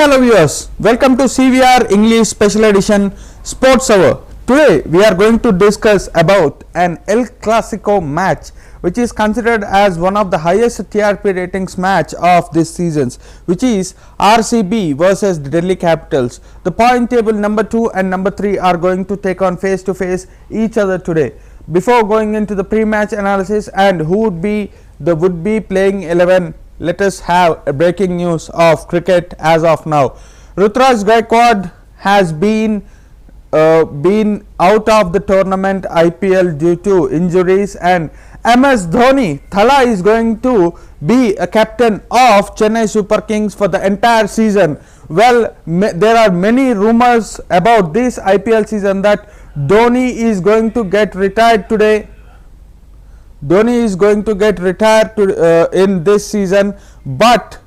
Hello viewers, welcome to CVR English Special Edition Sports Hour. Today we are going to discuss about an El Clasico match which is considered as one of the highest TRP ratings match of this season, which is RCB versus Delhi Capitals. The point table number 2 and number 3 are going to take on face to face each other today. Before going into the pre-match analysis and who would be the would-be playing 11, let us have a breaking news of cricket as of now. Ruturaj Gaikwad has been out of the tournament IPL due to injuries, and MS Dhoni Thala is going to be a captain of Chennai Super Kings for the entire season. Well, there are many rumors about this IPL season that Dhoni is going to get retired today. Dhoni is going to get retired in this season, but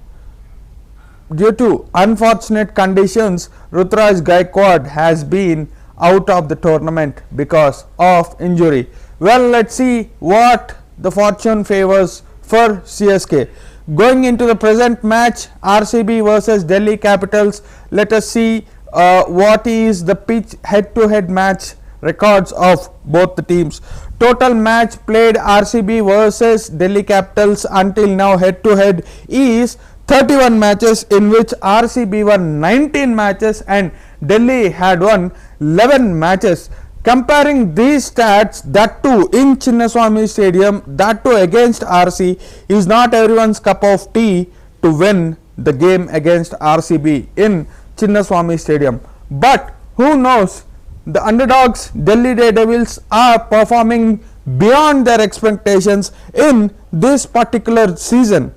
due to unfortunate conditions, Ruturaj Gaikwad has been out of the tournament because of injury. Well, let's see what the fortune favors for CSK. Going into the present match, RCB versus Delhi Capitals, let us see what is the pitch head-to-head match records of both the teams. Total match played RCB versus Delhi Capitals until now head to head is 31 matches, in which RCB won 19 matches and Delhi had won 11 matches. Comparing these stats, that too in Chinnaswamy Stadium, that too against RC, is not everyone's cup of tea to win the game against RCB in Chinnaswamy Stadium. But who knows? The underdogs Delhi Daredevils are performing beyond their expectations in this particular season.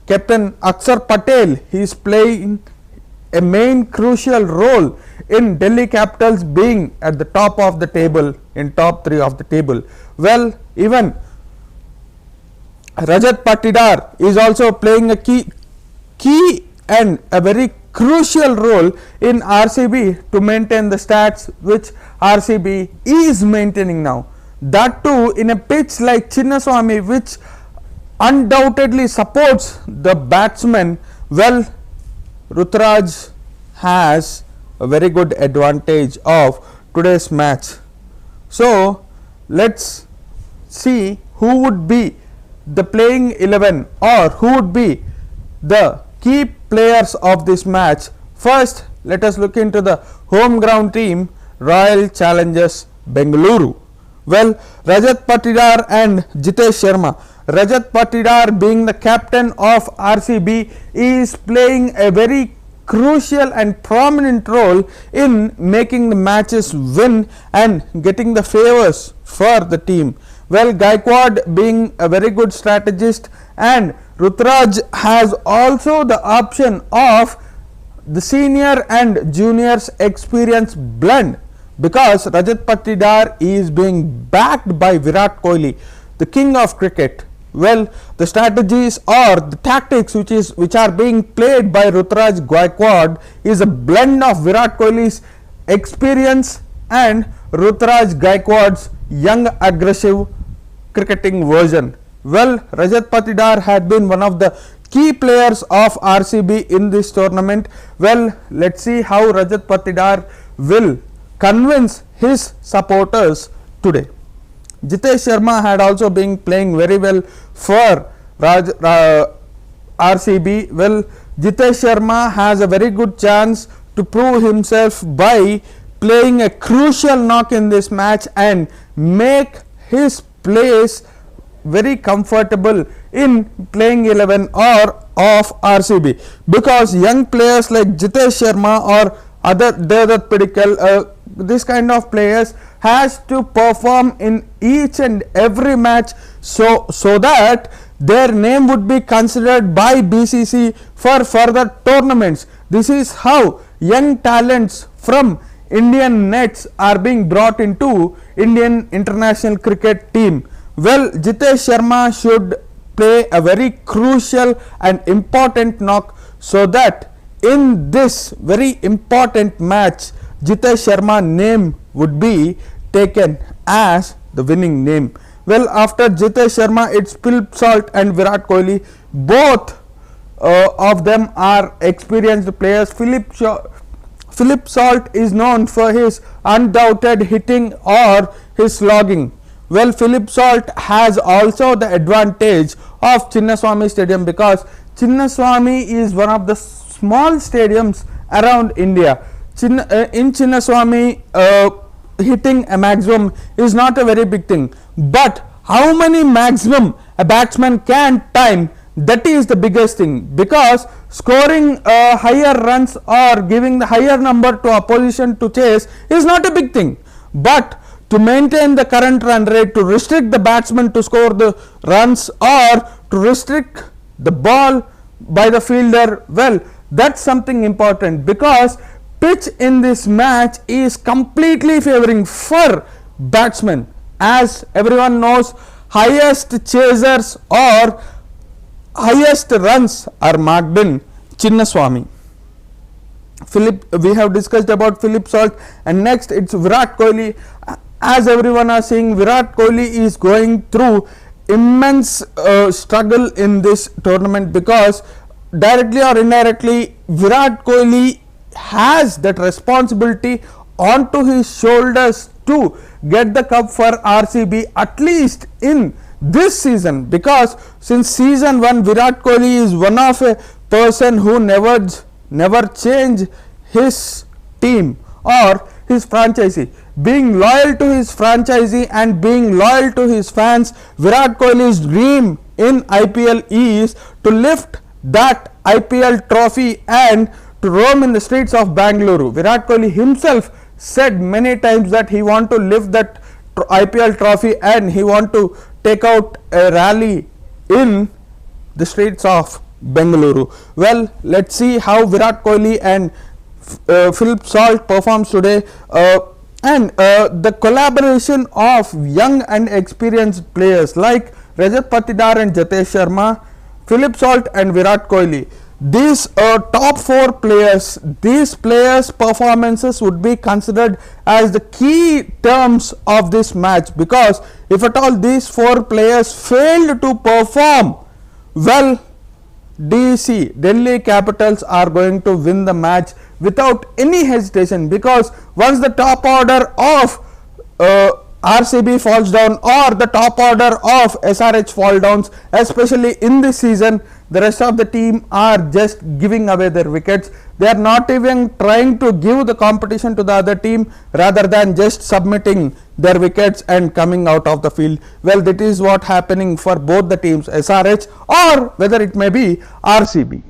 Captain Akshar Patel is playing a main crucial role in Delhi Capitals being at the top of the table, in top 3 of the table. Well, even Rajat Patidar is also playing a key and a very crucial role in RCB to maintain the stats which RCB is maintaining now. That too in a pitch like Chinnaswamy, which undoubtedly supports the batsmen. Well, Ruturaj has a very good advantage of today's match. So let's see who would be the playing 11 or who would be the key players of this match. First, let us look into the home ground team, Royal Challengers Bengaluru. Well, Rajat Patidar and Jitesh Sharma. Rajat Patidar, being the captain of RCB, is playing a very crucial and prominent role in making the matches win and getting the favors for the team. Well, Gaikwad being a very good strategist, and Ruturaj has also the option of the senior and juniors experience blend, because Rajat Patidar is being backed by Virat Kohli, the king of cricket. Well, the strategies or the tactics which are being played by Ruturaj Gaikwad is a blend of Virat Kohli's experience and Ruturaj Gaikwad's young aggressive cricketing version. Well, Rajat Patidar had been one of the key players of RCB in this tournament. Well, let's see how Rajat Patidar will convince his supporters today. Jitesh Sharma had also been playing very well for RCB. Well, Jitesh Sharma has a very good chance to prove himself by playing a crucial knock in this match and make his place very comfortable in playing 11 or of RCB, because young players like Jitesh Sharma or Devadat Pidikal, this kind of players has to perform in each and every match so that their name would be considered by BCC for further tournaments. This is how young talents from Indian nets are being brought into Indian international cricket team. Well, Jitesh Sharma should play a very crucial and important knock so that in this very important match, Jitesh Sharma name would be taken as the winning name. Well, after Jitesh Sharma, it's Phil Salt and Virat Kohli. Both of them are experienced players. Philip Salt is known for his undoubted hitting or his slogging. Well, Philip Salt has also the advantage of Chinnaswamy Stadium, because Chinnaswamy is one of the small stadiums around India. In Chinnaswamy, hitting a maximum is not a very big thing, but how many maximum a batsman can time, that is the biggest thing, because scoring higher runs or giving the higher number to opposition to chase is not a big thing, but to maintain the current run rate, to restrict the batsman to score the runs or to restrict the ball by the fielder, well, that's something important, because pitch in this match is completely favoring for batsmen. As everyone knows, highest chasers or highest runs are marked in Chinnaswamy. We have discussed about Philip Salt, and next it's Virat Kohli. As everyone are saying, Virat Kohli is going through immense struggle in this tournament, because directly or indirectly Virat Kohli has that responsibility onto his shoulders to get the cup for RCB, at least in this season, because since season 1 Virat Kohli is one of a person who never change his team or his franchisee. Being loyal to his franchisee and being loyal to his fans, Virat Kohli's dream in IPL is to lift that IPL trophy and to roam in the streets of Bangalore. Virat Kohli himself said many times that he want to lift that IPL trophy and he want to take out a rally in the streets of Bengaluru. Well, let's see how Virat Kohli and Philip Salt performs today, and the collaboration of young and experienced players like Rajat Patidar and Jatesh Sharma, Philip Salt and Virat Kohli. These top 4 players, these players' performances would be considered as the key terms of this match, because if at all these 4 players failed to perform well, DC, Delhi Capitals, are going to win the match without any hesitation, because once the top order of RCB falls down or the top order of SRH fall downs, especially in this season, the rest of the team are just giving away their wickets. They are not even trying to give the competition to the other team, rather than just submitting their wickets and coming out of the field. Well, that is what happening for both the teams, SRH or whether it may be RCB.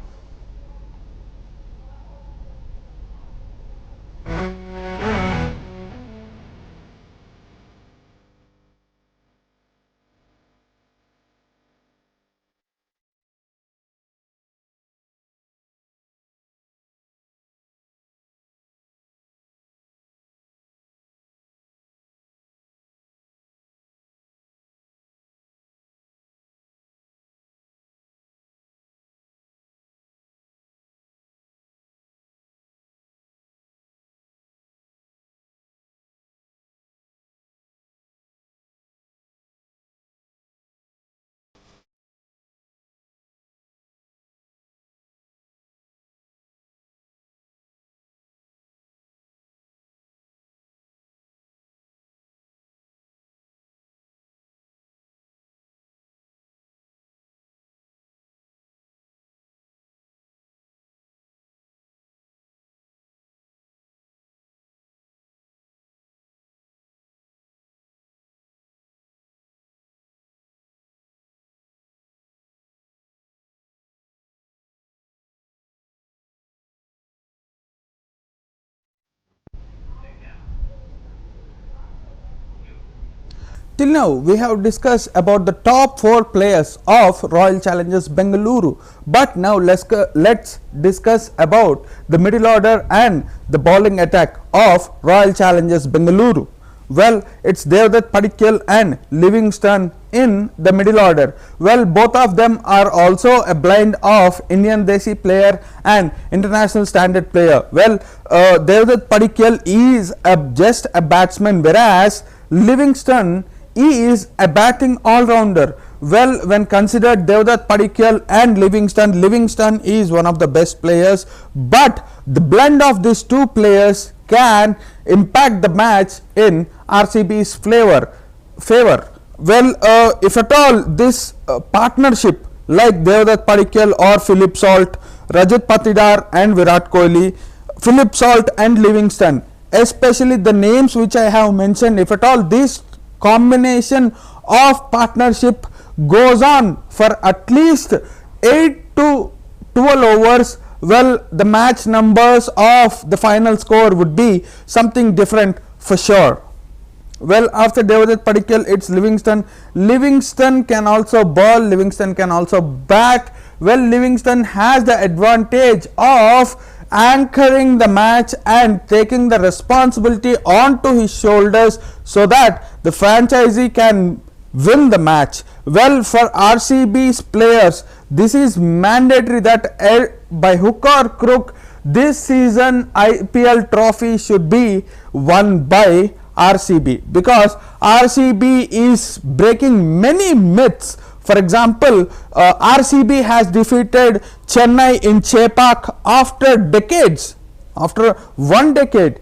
Till now we have discussed about the top 4 players of Royal Challengers Bengaluru, but now let's discuss about the middle order and the bowling attack of Royal Challengers Bengaluru. Well, it's Devdutt Padikkal and Livingston in the middle order. Well, both of them are also a blend of Indian Desi player and international standard player. Well, Devdutt Padikkal is just a batsman, whereas Livingston is a batting all-rounder. Well, when considered Devdutt Padikkal and Livingston is one of the best players, but the blend of these two players can impact the match in RCB's favor. Well, if at all this partnership like Devdutt Padikkal or Philip Salt, Rajat Patidar and Virat Kohli, Philip Salt and Livingston, especially the names which I have mentioned, if at all this combination of partnership goes on for at least 8 to 12 overs, well, the match numbers of the final score would be something different for sure. Well, after Devdutt Padikkal, it's Livingston. Livingston can also bowl, Livingston can also bat. Well, Livingston has the advantage of anchoring the match and taking the responsibility onto his shoulders so that the franchisee can win the match. Well, for RCB's players, this is mandatory that by hook or crook, this season IPL trophy should be won by RCB, because RCB is breaking many myths. For example, RCB has defeated Chennai in Chepauk after decades. After 1 decade,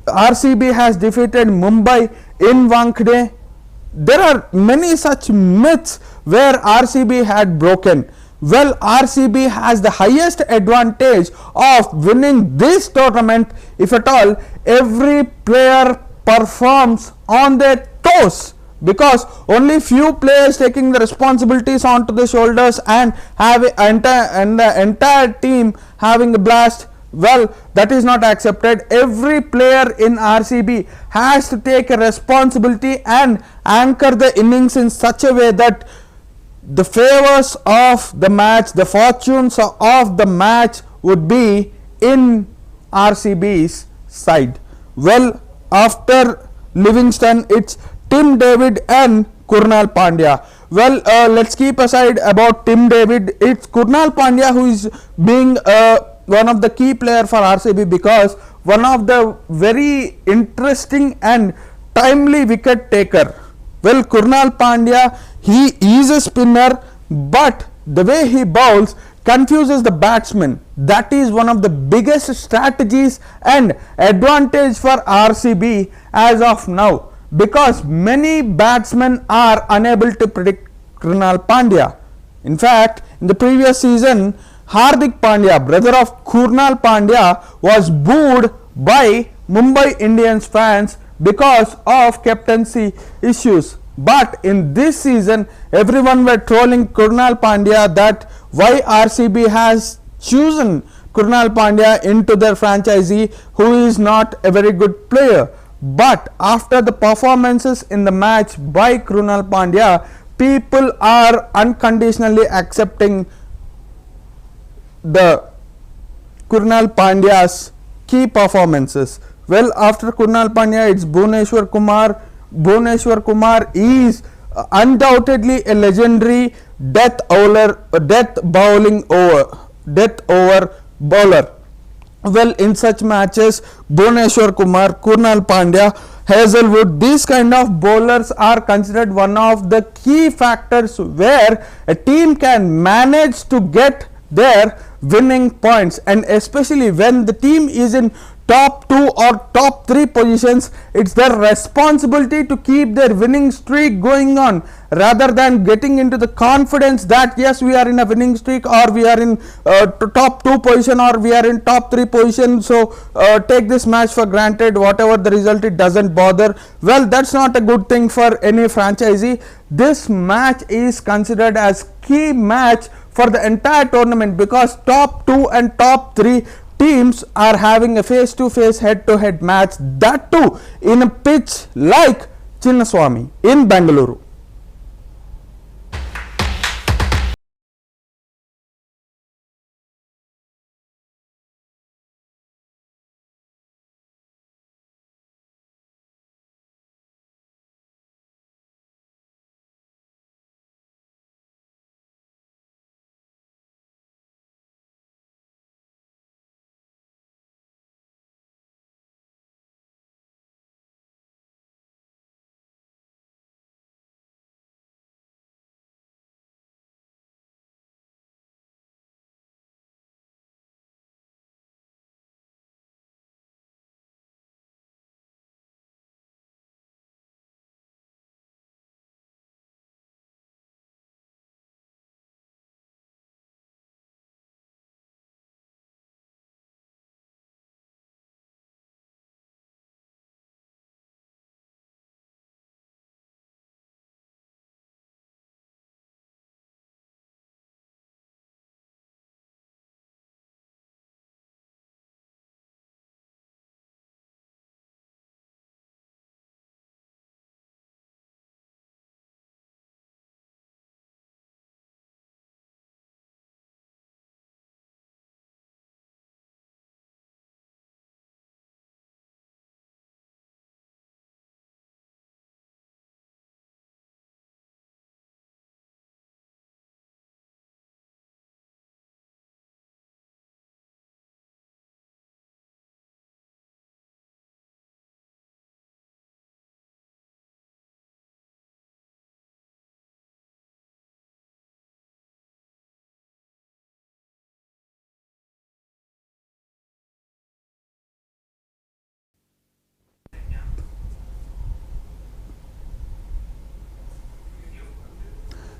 RCB has defeated Mumbai in Wankhede. There are many such myths where RCB had broken. Well, RCB has the highest advantage of winning this tournament if at all every player performs on their toes, because only few players taking the responsibilities onto the shoulders and have the entire team having a blast. Well, that is not accepted. Every player in RCB has to take a responsibility and anchor the innings in such a way that the favors of the match, the fortunes of the match would be in RCB's side. Well, after Livingston, it's Tim David and Krunal Pandya. Well, let's keep aside about Tim David. It's Krunal Pandya who is being one of the key player for RCB, because one of the very interesting and timely wicket taker. Well, Krunal Pandya, he is a spinner, but the way he bowls confuses the batsman. That is one of the biggest strategies and advantage for RCB as of now, because many batsmen are unable to predict Krunal Pandya. In fact, in the previous season, Hardik Pandya, brother of Krunal Pandya, was booed by Mumbai Indians fans because of captaincy issues. But in this season, everyone were trolling Krunal Pandya that why RCB has chosen Krunal Pandya into their franchisee, who is not a very good player. But after the performances in the match by Krunal Pandya, people are unconditionally accepting the Krunal Pandya's key performances. Well, after Krunal Pandya, it's Bhuvneshwar Kumar. Bhuvneshwar Kumar is undoubtedly a legendary death over bowler. Well, in such matches, Bhuvneshwar Kumar, Krunal Pandya, Hazelwood, these kind of bowlers are considered one of the key factors where a team can manage to get their winning points, and especially when the team is in top 2 or top 3 positions, it's their responsibility to keep their winning streak going on, rather than getting into the confidence that yes, we are in a winning streak, or we are in top 2 position, or we are in top 3 position, so take this match for granted, whatever the result, it doesn't bother. Well, that's not a good thing for any franchisee. This match is considered as key match for the entire tournament, because top 2 and top 3 teams are having a face-to-face head-to-head match, that too in a pitch like Chinnaswamy in Bengaluru.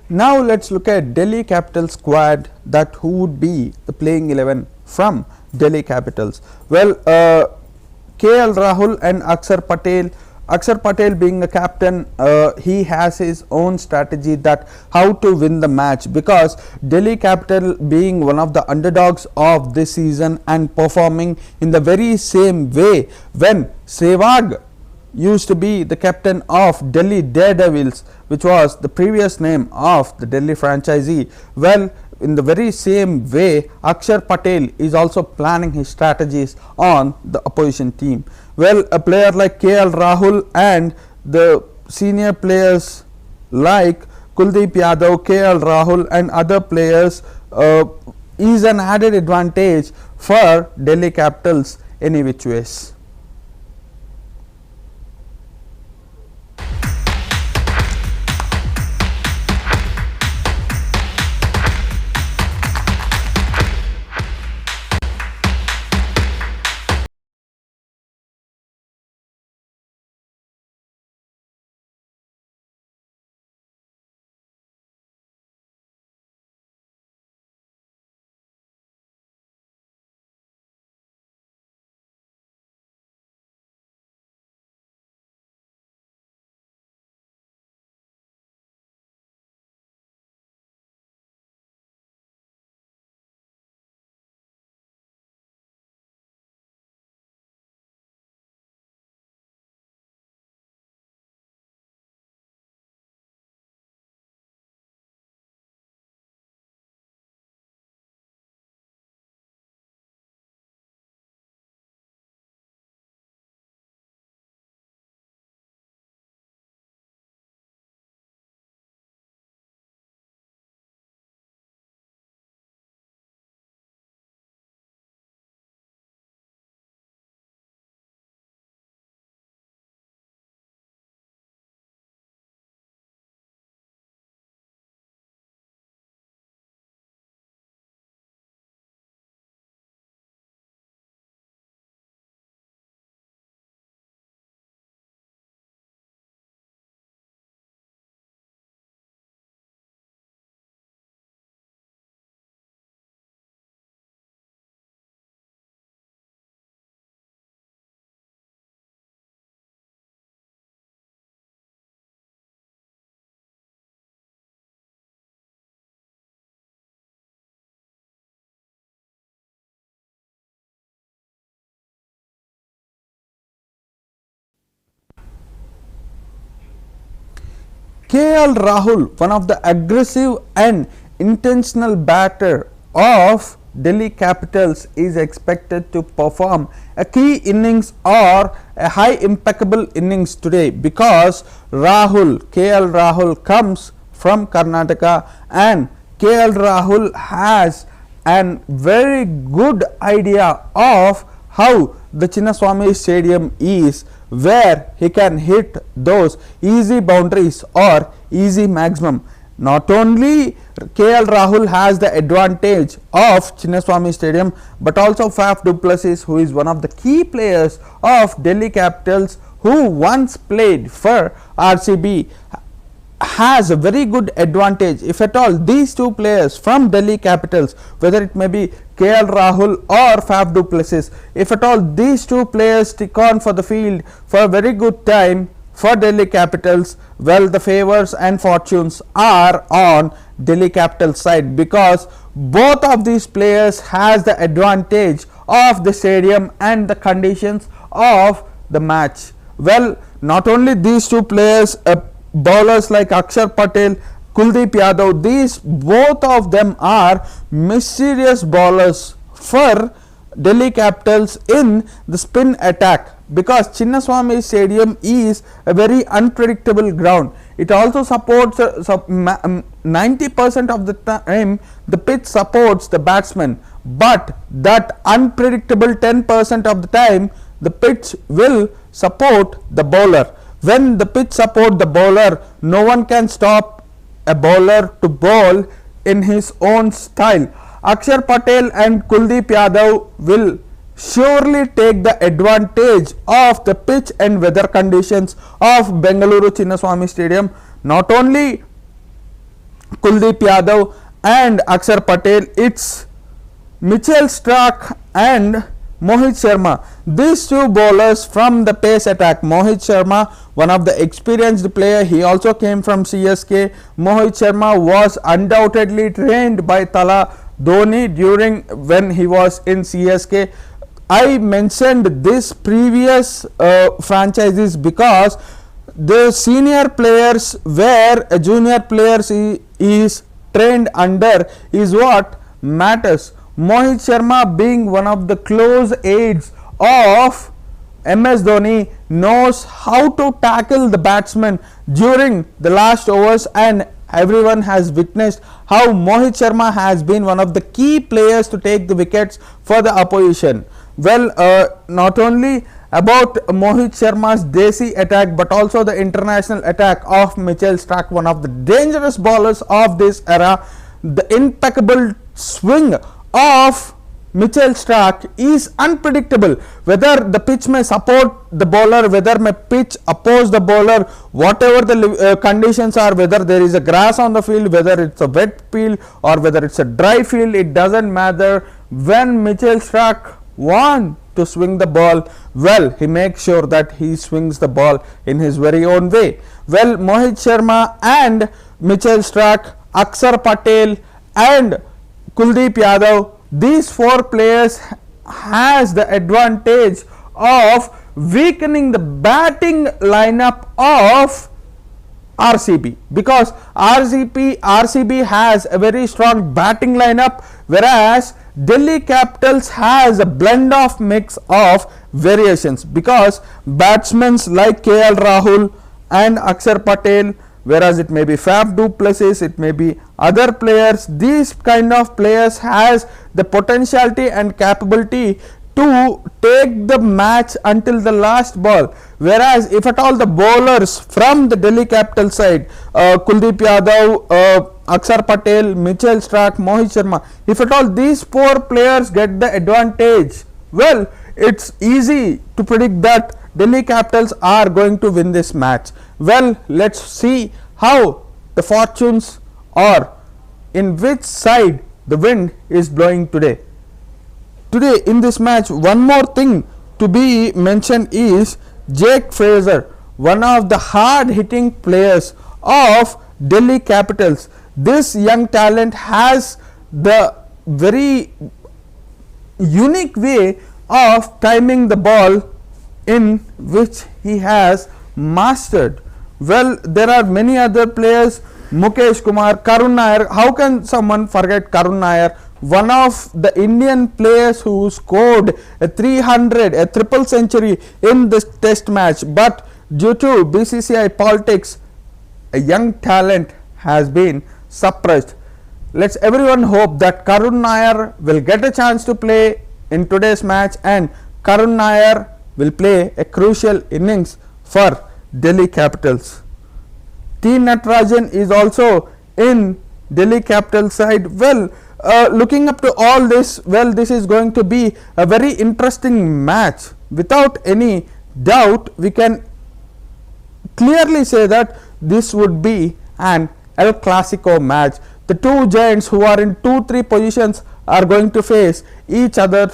Now let's look at Delhi Capital squad, that who would be the playing 11 from Delhi Capitals. Well, KL Rahul and Akshar Patel. Akshar Patel being a captain, he has his own strategy that how to win the match, because Delhi Capital being one of the underdogs of this season and performing in the very same way when Sehwag used to be the captain of Delhi Daredevils, which was the previous name of the Delhi franchisee. Well, in the very same way, Akshar Patel is also planning his strategies on the opposition team. Well, a player like KL Rahul and the senior players like Kuldeep Yadav, KL Rahul and other players is an added advantage for Delhi Capitals any which ways. KL Rahul, one of the aggressive and intentional batter of Delhi Capitals, is expected to perform a key innings or a high impeccable innings today, because KL Rahul comes from Karnataka and KL Rahul has a very good idea of how the Chinnaswamy Stadium is, where he can hit those easy boundaries or easy maximum. Not only KL Rahul has the advantage of Chinnaswamy Stadium, but also Faf du Plessis, who is one of the key players of Delhi Capitals, who once played for RCB, has a very good advantage. If at all these two players from Delhi Capitals, whether it may be KL Rahul or Faf du Plessis, if at all these two players stick on for the field for a very good time for Delhi Capitals, well, the favors and fortunes are on Delhi Capitals side, because both of these players has the advantage of the stadium and the conditions of the match. Well, not only these two players, bowlers like Akshar Patel, Kuldeep Yadav, these both of them are mysterious bowlers for Delhi Capitals in the spin attack, because Chinnaswamy Stadium is a very unpredictable ground. It also supports 90% of the time the pitch supports the batsman, but that unpredictable 10% of the time the pitch will support the bowler. When the pitch support the bowler, no one can stop a bowler to bowl in his own style. Akshar Patel and Kuldeep Yadav will surely take the advantage of the pitch and weather conditions of Bengaluru Chinnaswamy Stadium. Not only Kuldeep Yadav and Akshar Patel. It's Mitchell Starc and Mohit Sharma. These two bowlers from the pace attack. Mohit Sharma, one of the experienced player, he also came from CSK. Mohit Sharma was undoubtedly trained by Tala Dhoni during when he was in CSK. I mentioned this previous franchises because the senior players where a junior players is trained under is what matters. Mohit Sharma, being one of the close aides of MS Dhoni, knows how to tackle the batsman during the last overs, and everyone has witnessed how Mohit Sharma has been one of the key players to take the wickets for the opposition. Well, not only about Mohit Sharma's Desi attack, but also the international attack of Mitchell Starc, one of the dangerous bowlers of this era. The impeccable swing of Mitchell Starc is unpredictable. Whether the pitch may support the bowler, whether may pitch oppose the bowler, whatever the conditions are, whether there is a grass on the field, whether it's a wet field or whether it's a dry field, it doesn't matter. When Mitchell Starc wants to swing the ball, well, he makes sure that he swings the ball in his very own way. Well, Mohit Sharma and Mitchell Starc, Akshar Patel and Kuldeep Yadav, these four players has the advantage of weakening the batting lineup of RCB, because RCB has a very strong batting lineup, whereas Delhi Capitals has a blend of mix of variations, because batsmen like KL Rahul and Akshar Patel, whereas it may be Faf du Plessis, it may be other players, these kind of players has the potentiality and capability to take the match until the last ball. Whereas if at all the bowlers from the Delhi Capital side, Kuldeep Yadav, Akshar Patel, Mitchell Starc, Mohit Sharma, if at all these four players get the advantage, well, it's easy to predict that Delhi Capitals are going to win this match. Well, let's see how the fortunes are, in which side the wind is blowing today. Today in this match, one more thing to be mentioned is Jake Fraser, one of the hard hitting players of Delhi Capitals. This young talent has the very unique way of timing the ball, in which he has mastered. Well, there are many other players, Mukesh Kumar, Karun Nair. How can someone forget Karun Nair, one of the Indian players who scored a 300, a triple century in this test match, but due to BCCI politics, a young talent has been suppressed. Let's everyone hope that Karun Nair will get a chance to play in today's match, and Karun Nair will play a crucial innings for Delhi Capitals. T. Natarajan is also in Delhi Capital side. Well, looking up to all this, well, this is going to be a very interesting match. Without any doubt, we can clearly say that this would be an El Clasico match. The two giants who are in 2-3 positions are going to face each other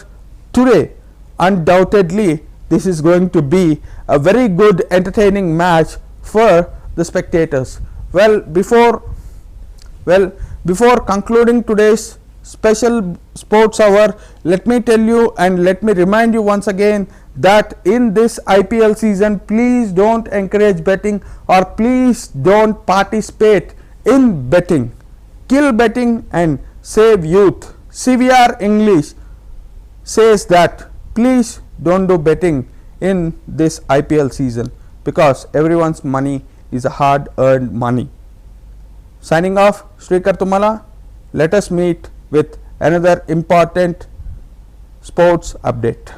today. Undoubtedly, this is going to be a very good entertaining match for the spectators. Well, before concluding today's special sports hour, let me tell you and let me remind you once again that in this IPL season, please don't encourage betting, or please don't participate in betting. Kill betting and save youth. CVR English says that please don't do betting in this IPL season, because everyone's money is a hard earned money. Signing off, Srikar Tumala. Let us meet with another important sports update.